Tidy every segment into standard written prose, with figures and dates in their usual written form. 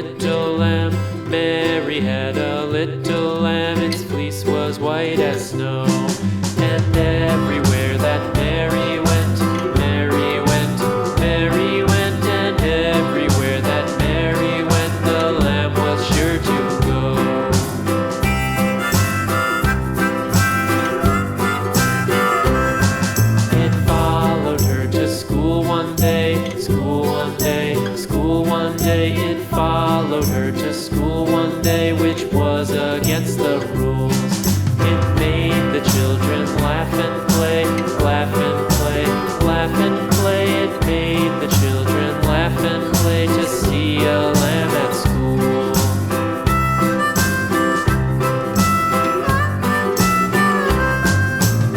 little lamb. Mary had a little lamb, its fleece was white as snow. And everywhere that Mary went, Mary went, Mary went, and everywhere that Mary went, the lamb was sure to go. It followed her to school one day, school one day, school one day. It followed her to school one day, which was against the rules. It made the children laugh and play, laugh and play, laugh and play. It made the children laugh and play to see a lamb at school.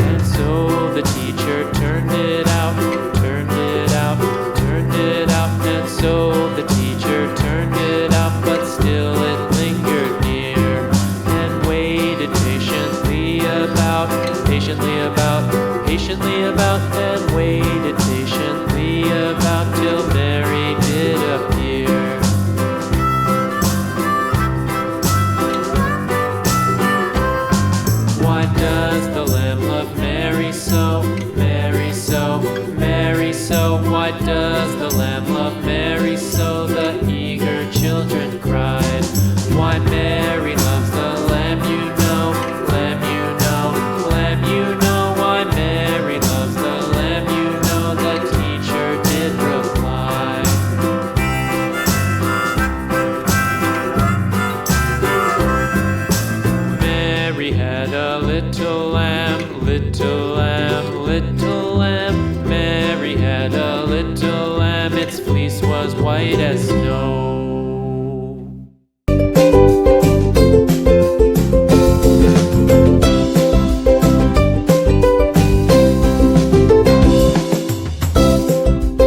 And so the teacher turned it out, turned it out, turned it out. And so the teacher turned it out, but still it lingered near and waited patiently about, patiently about, and waited patiently about till Mary did appear. Why does the lamb love Mary so, Mary so, Mary so? Why does the lamb love Mary so? The eager children cried. Why Mary loves the lamb, you know, lamb, you know, lamb, you know. Why Mary loves the lamb, you know, the teacher did reply. Mary had a little lamb, little lamb, little lamb. Mary had a little lamb, its fleece was white as snow.